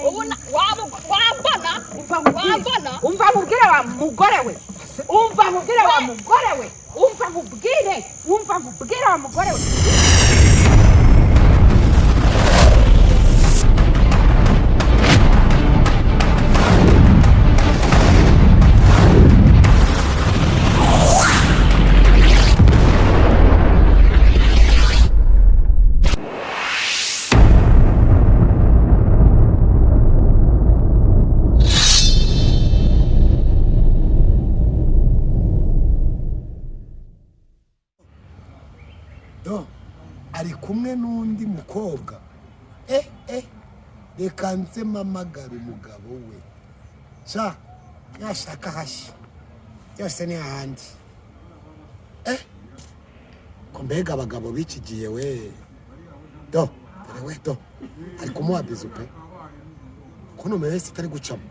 ubona wabona umva mubwire wa mugore we umva mubwire wa mugore we umva mubwire wa mugore we ari kumwe n'undi mukobwa reka nze mamagara umugabo we sha yashaka hashya yose ni ahandi ko mbega abagabo b'iki gihe we dore we ari kumuha bizu pe ko numero wese itari gucamo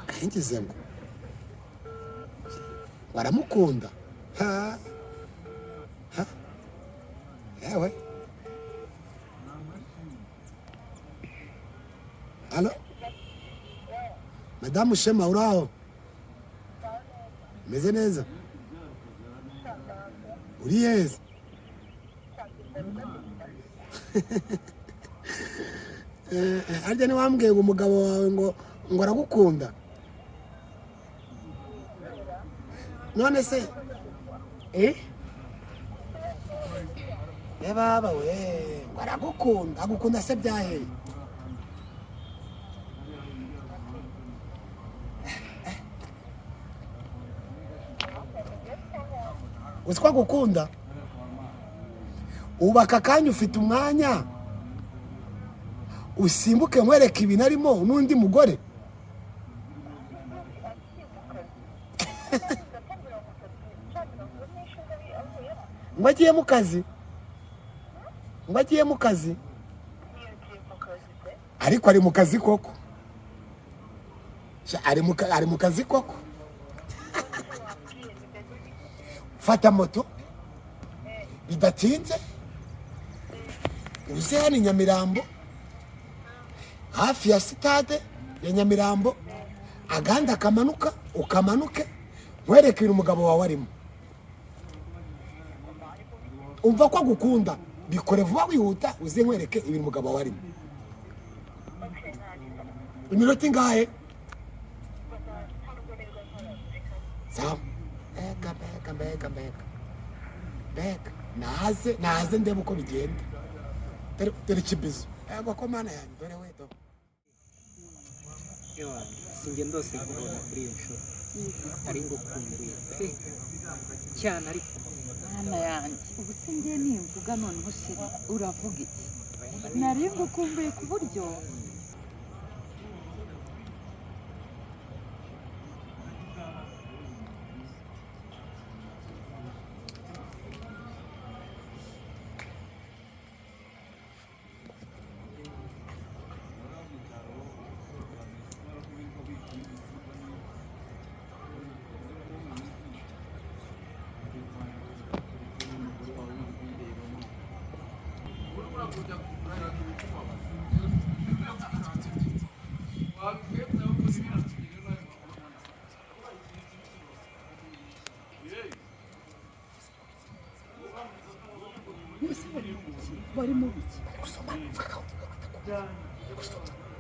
ahingize ngo waramukunda Ewe. Allo? Madame Shema uraho? Meze neza? Uri heza? Arya ni wambwiye ngo umugabo wawe ngo aragukunda? None se? Baba we agukunda se byahe uswa gukunda ubaka kanya ufite umwanya usimbuke nkwereka ibintu arimo n'undi mugore ngo agiye mu kazi ariko ari mu kazi koko ari mu kazi koko fata moto bidatinze uze hano Nyamirambo hafi ya sitade ya Nyamirambo aganda kamanuka ukamanuke nkwereke ibintu umugabo wawe arimo umva ko agukunda bikore vuba wihuta uze nkwereke ibintu umugabo wawe arimo iminota ingahe sawa beka naze ndebe uko bigenda dore ikibizo yego ko mana yanjye dore we do singe ndose kubona kuri iyo nshuro ari ngo kumbuye cyane ariko mana yanjye ubu singe nimvuga noneho sheri uravuga iki nari ngukumbuye ku buryo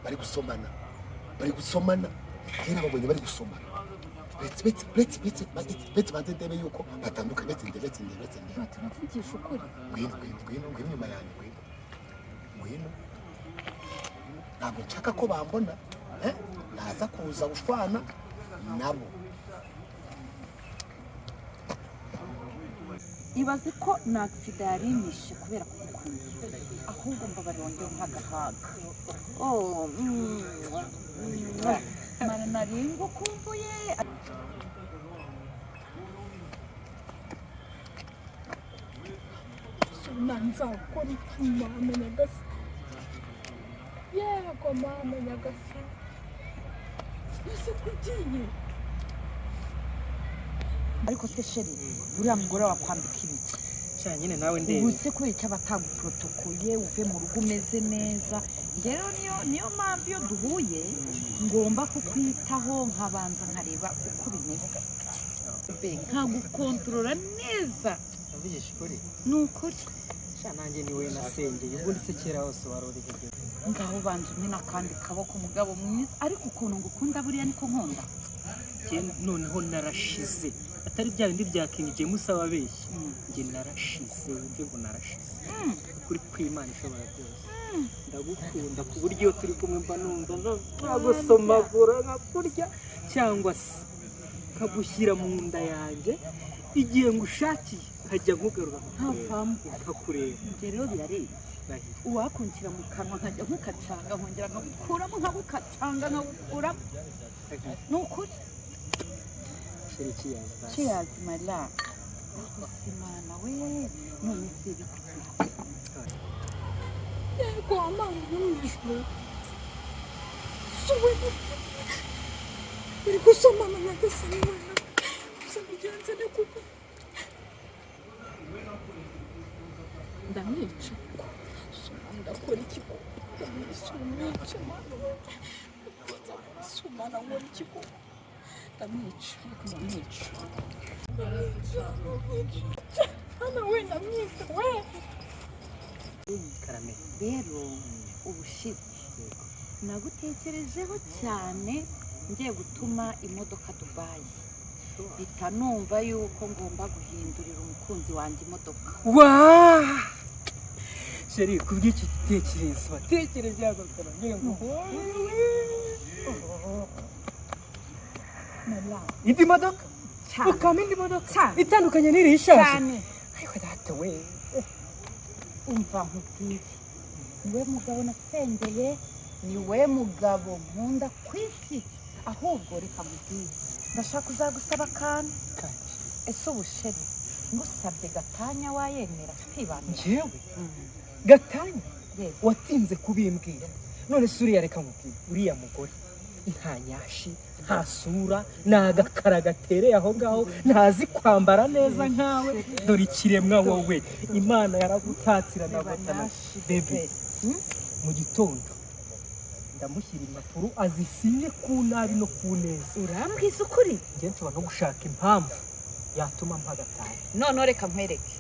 bari gusomana kera babonye bari gusomana betse bandebe yuko batandukanye betse turavugisha ukuri ngwino nyuma yanjye ngwino ntabwo nshaka ko bambona naza kuza gushwana nabo ibaze ko na accident yarimishe kubera kugukunda ahubwo mbabarondera nk'agahaga mana naringo kumbuye nanza ukora iki mama nyagasa yego mama nyagasa ese kugiye ariko se sheri buriya mugore wakwambika ibiki cyane nyine nawe ndebe ubu se kwica bataguprotokoye uve mu rugo umeze neza rero niyo mpamvu iyo duhuye ngomba kukwitaho nkabanza nkareba uko bimeze nkagukontorora neza uvugisha ukuri ni ukuri nanjye niwe nasengeye ubundi se kera hose wari uri kugenda ngaho banje umwe n'akandi kaboko umugabo mwiza ariko ukuntu ngukunda buriya niko nkunda noneho narashize atari bya bindi bya King James ababeshya njye narashize wumve ngo narashize kuri kw'Imana ishobora byose ndagukunda ku buryo turi kumwe mba numva nkagusomagura nkakurya cyangwa se nkagushyira mu nda yanjye igihe ngushakiye nkajya nkugarura ntavamo nkakureba njye rero birarenze uwakunshyira mu kanwa nkajya nkukacanga nkongera nkagukuramo nkagukacanga nkagukuramo ni ukuri cheers my love Imana we none se bikugira yego amana y'umwijuru suwe uri gusomana nyagasani mwana gusa mugenzi ne kuko ndamwica ndakora ikigo ndamwica sumana nkora ikigo ndamwica hano we ndamwica we karame rero ubushize nagutekerejeho cyane ngiye gutuma imodoka Dubai bita numva yuko ngomba guhindurira umukunzi wanjye imodoka sheri kubw'iki gitekerezo batekereje agakora ngira ngo indi modoka ukama indi modoka itandukanye n'iri ishaje cyane ariko data we umva nkubwire niwe mugabo nasengeye niwe mugabo nkunda ku isi ahubwo reka nkubwire ndashaka uzagusaba akantu ese ubusheri ngusabye gatanya wayemera twibana njyewe gatanya watinze kubimbwira none se uriya reka nkubwire uriya mugore nta nyashi nta sura ni agakara gatereye aho ngaho ntazi kwambara neza nkawe dore ikiremwa wowe Imana yaragutatsira nagotana bebe mu gitondo ndamushyira impapuro azisinye ku nabi no ku neza urambwiza ukuri njye nshobora no gushaka impamvu yatuma mpa gatanya none reka nkwereke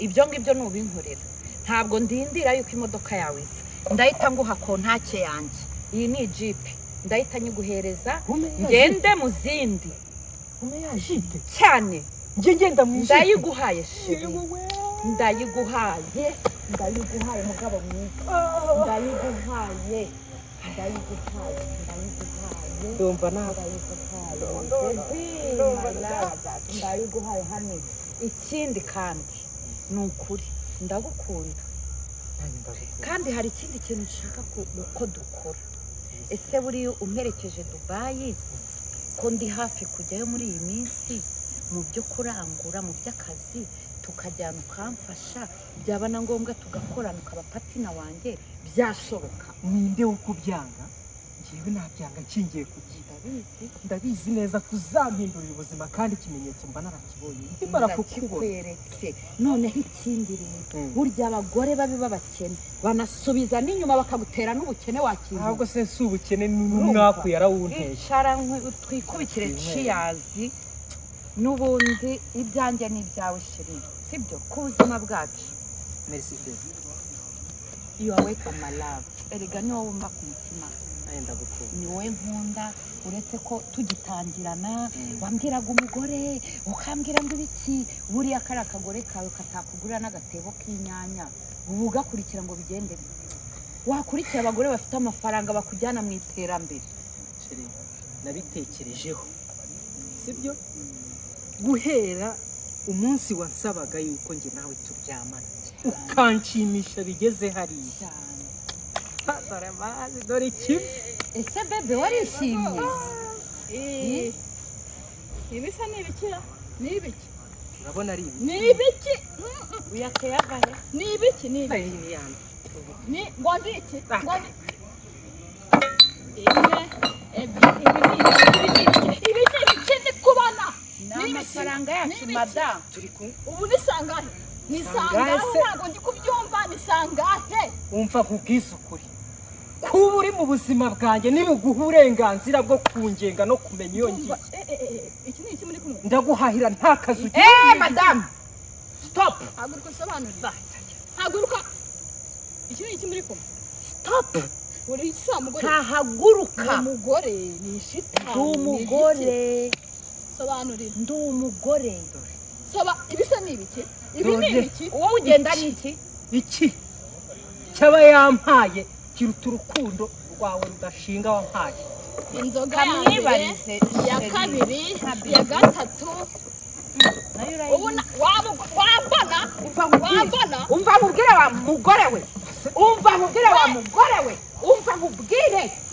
ibyo ngibyo nubinkorera ntabwo ndindira yuko imodoka yawe isa ndahita nguha kontake yanjye iyi ni jipe ndahita nyiguhereza ngende mu zindi umeyajite cyane njye ngenda mu ijite ndayiguhaye sheri ndayiguhaye mugabo mwiza ndayiguhaye ndumva ndayiguhaye hano ikindi kandi ni ukuri ndagukunda kandi hari ikindi kintu nshaka ko dukora ese buriya umperekeje Dubai ko ndi hafi kujyayo muri iyi minsi mu byo kurangura mu by'akazi tukajyana ukamfasha byaba na ngombwa tugakorana ukaba patina wanjye byashoboka ninde wo kubyanga njyewe nabyanga nshingiye ku gihe ndabizi neza kuzampindurira ubuzima kandi ikimenyetso mba narakibonye ndimara kukweretse noneho ikindi rero burya abagore babi b'abakene banasubiza n'inyuma bakagutera n'ubukene wakintu ntabwo se si ubukene n'umwaku yarawunteye ishara twikubikire ciyazi n'ubundi ibyanjye n'ibyawe sheri sibyo ku buzima bwacu merci baby you are welcome my love erega ni wowe wumva ku mutima ndagukunda ni wowe nkunda uretse ko tugitangirana wambwiraga umugore ukambwira ngo ibiki buriya kari akagore kawe katakugurira n'agatebo k'inyanya ubu ugakurikira ngo bigende wakurikira abagore bafite amafaranga bakujyana mu iterambere sheri nabitekerejeho sibyo guhera umunsi wansabaga yuko njye nawe turyamana ukanshimisha bigeze hariya dore ikibi ese bebe warishimye ibisa ni ibikira ni ibiki urabona ari ibi ni ibiki uyateye agahe ni ibiki ni ibiki ni ngondi iki ngondi imwe ebyiri ibiki ni kubana ni amafaranga yacu madamu ubu ni sangahe nisangahe ntabwo ndi kubyumva nisangahe umva nkubwisukuri kuba uri mu buzima bwanjye nibiguha uburenganzira bwo kungenga no kumenya iyo ngiye iki ni iki muri kumwe ndaguhahira nta kazi madamu stop haguruka sobanurira haguruka iki ni iki muri kumwe stop uri isa mugore ntahaguruka umugore ni shitani ndi umugore sobanurira ndi umugore ibisa ni ibiki ibi ni ibiki wowe ugenda ni iki cyaba yampaye kiruta urukundo rwawe rudashinga wampaye inzoga kamwibarize ya kabiri ya gatatu ubona wabona umva mubwire wa mugore we umva mubwire wa mugore we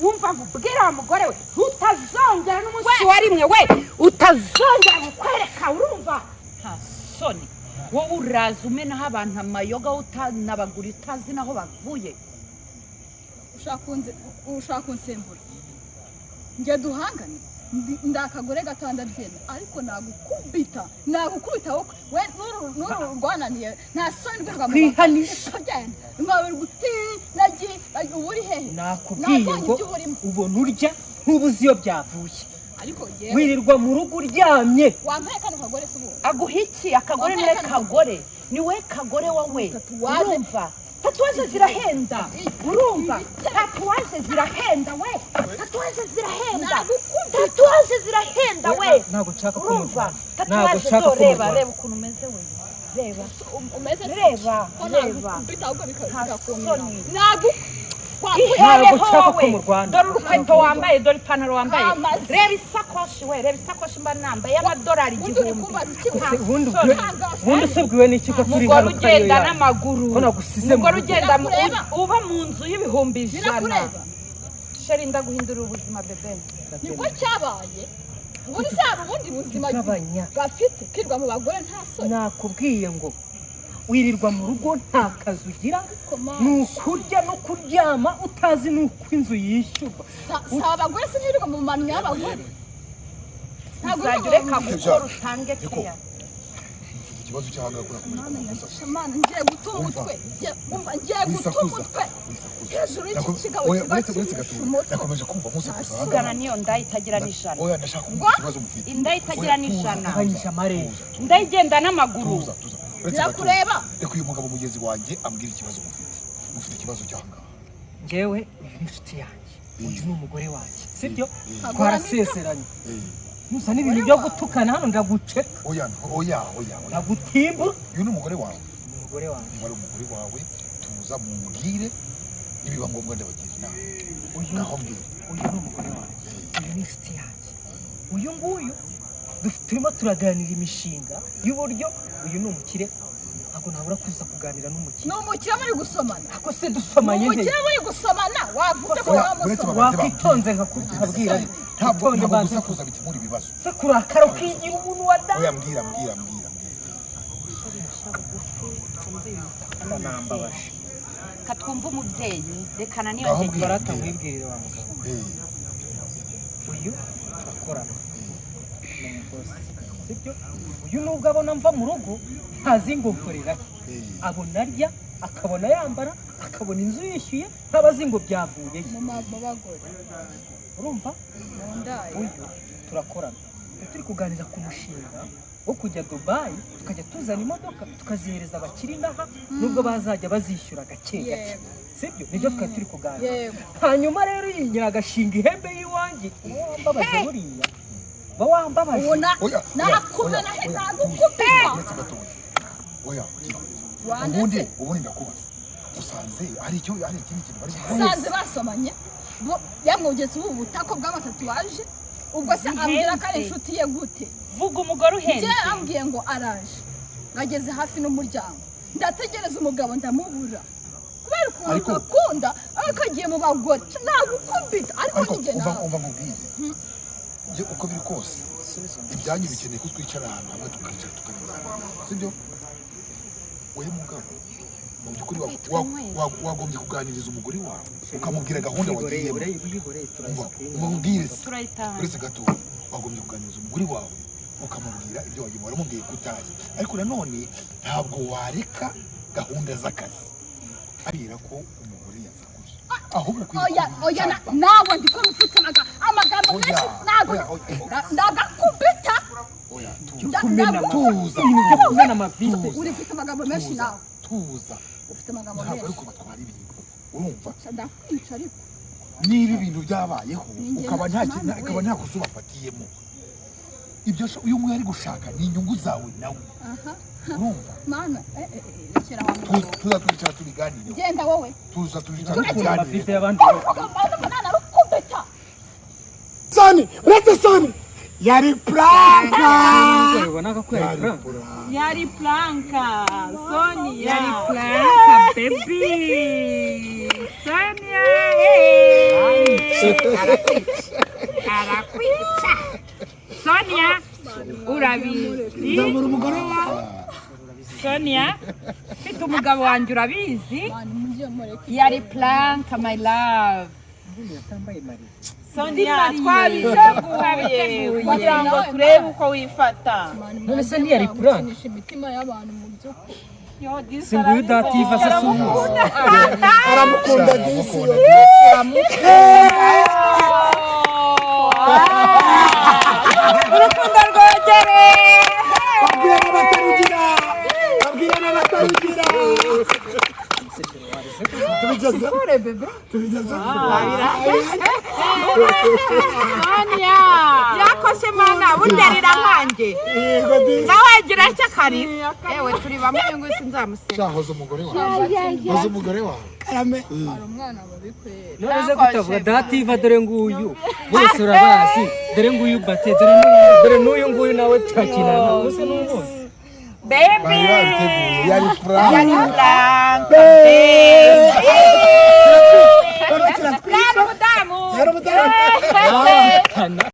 umva mubwire wa mugore we utazongera n'umunsi wa rimwe we utazongera kukwereka urumva nta soni wowe uraza umenaho abantu amayoga utanabagura utazi naho bavuye ushaka kunsembura njye duhangane ndakagore gato ndabyemera ariko nagukubita we n'uru rwananiye nta soni rwego kwihanisha uri hehe nakubwiye ngo ubona urya ntubuze iyo byavuye ariko wirirwa mu rugo uryamye wampaye kano kagore se ubu aguha iki akagore niwe kagore niwe kagore wowe urumva tatuwaje zirahenda urumva tatuwaje zirahenda we tatuwaje zirahenda we ntabwo nshaka urumva tatuwaje reba ukuntu umeze we reba umeze reba ntabwo nshaka ko mu Rwanda dore urukweto wambaye dore ipantaro wambaye reba isakoshi we reba isakoshi mba nambaye y'amadolari 1000 ubundi usubwiwe n'iki ko turi hano ugenda n'amaguru nagusize umugore ugenda uba mu nzu y'ibihumbi 100 sheri ndaguhindurira ubuzima bebe niko cyabaye ubundi se hari ubundi buzima gafite kirwa mu bagore nta soni nakubwiye ngo wirirwa mu rugo nta kazi ugira nukurya no kuryama utazi nuko inzu yishyurwa saba abagore se ntirirwa mu manu y'abagore ntabwo ureka gukora utange keya ikibazo cyahagakura Mana ngiye guta umutwe ngiye guta umutwe hejuru y'iki kigabo nakomeje kumva musakuza sigana niyo ndayitagira n'ijana oya ndashaka kumva ikibazo mufite indayitagira n'ijana kanyisha amarembo ndayigenda n'amaguru birakureba reka uyu mugabo mugenzi wanjye ambwira ikibazo mufite ikibazo cyahanga njyewe inshuti yanjye uyu ni umugore wanjye sibyo twarasezeranye nusa n'ibintu byo gutukana hano ndaguceka oya ndagutimba uyu ni umugore wawe umugore wanjye wari umugore wawe tuza mubwire nibiba ngombwa ndabagira inama naho mbwira uyu ni umugore wanjye uyu ni inshuti yanjye uyu nguyu turimo turaganira imishinga y'uburyo uyu ni umukire ntabwo nabura kuza kuganira n'umukire ni umukire muri gusomana ako se dusomanye he umukire muri gusomana wavuze ko wamusoma wakwitonze nkakubwira ntabwo gusakuza bikemura ibibazo se kurakara ukigira umuntu wadaye oya mbwira nambabaje katwumva umubyeyi rekana niyo aho barata mwibwirire wa mugabo uyu turakorana sibyo uyu nubwo abona mva mu rugo ntazi ngo nkorera abona arya akabona yambara akabona inzu yishyuye ntabazi ngo byavuye mu bagore urumva uyu turakorana turi kuganira ku mushinga wo kujya Dubai tukajya tuzana imodoka tukazihereza abakiri inaha nubwo bazajya bazishyura gake gake sibyo nibyo twari turi kuganira hanyuma rero yinyira agashinga ihembe y'iwanjye wambabaje buriya wambabaje nakumena he nagukubita oya ubundi ndakubaza usanze hari ikindi kintu bari usanze basomanye yamwogetse ubu butako bw'amatatuwaje ubwo se ambwira ko ari inshuti ye gute vuga umugore uhenze njye ambwiye ngo araje ngageze hafi n'umuryango ndategereza umugabo ndamubura kubera ukuntu akunda akagiye mu bagore nagukubita ariko nijye nawe umva mubwire njye uko biri kose ibyanyu bikeneye ko twicara ahantu hamwe tukicara tukabiganira sibyo wowe mugabo mu by'ukuri wagombye kuganiriza umugore wawe ukamubwira gahunda wagiyemo umubwire se uretse gato wagombye kuganiriza umugore wawe ukamubwira ibyo wagiye waramubwiye ko utazi ariko nanone ntabwo wareka gahunda z'akazi abwira ko umugore yazakuje ahubwo oya nawe ndiko mfite amagambo menshi ntabwo ndagakubita tuza kumena amavide urifite amagambo menshi nawe tuza ufite amagambo ntabwo menshi ariko batwara ibintu urumva ndakwica ariko niba ibintu byabayeho ukaba nta kosa ubafatiyemo ibyo uyu nguyu ari gushaka ni inyungu zawe nawe urumva mana rekera wa tuza twicara tubiganire genda wowe tuza twicara tubiganire amavide y'abandi mana rukubita Soni, uretse Soni. Yari pranka. ubona ko yari prank Yari planka. Soni yari planka baby. Sonia. Arakwica. Sonia. Urabizi. Ndabura umugore wawe. Sonia. Mfite umugabo wanjye urabizi. mana mujye mureke Yari planka my love. yatambaye mari Sonia twabiteguye kugira ngo turebe uko wifata. none se ntiyari prank kunisha imitima y'abantu mu by'ukuri si nguyu dativa se sumuzi Aramukunda disi. Urukundo rwogere. Babwira n'abatarugira. Babwira n'abatarugira. Tubigeze. Tubigeze. Sonia yakose mana bunderira nkanjye Yego disi. nawe agira icyo akari ewe turi bamwe ngo sinzamuseka cyahoze umugore wawe hoze umugore wawe Karame. hari umwana babikwera none se kutavuga dativa dore nguyu bose urabazi dore nguyu bate dore n'uyu nguyu nawe turakinana bose n'ubundi baby bari babiteguye yari prank yari plank Barakira yari umudamu Yari umudamu. bahatana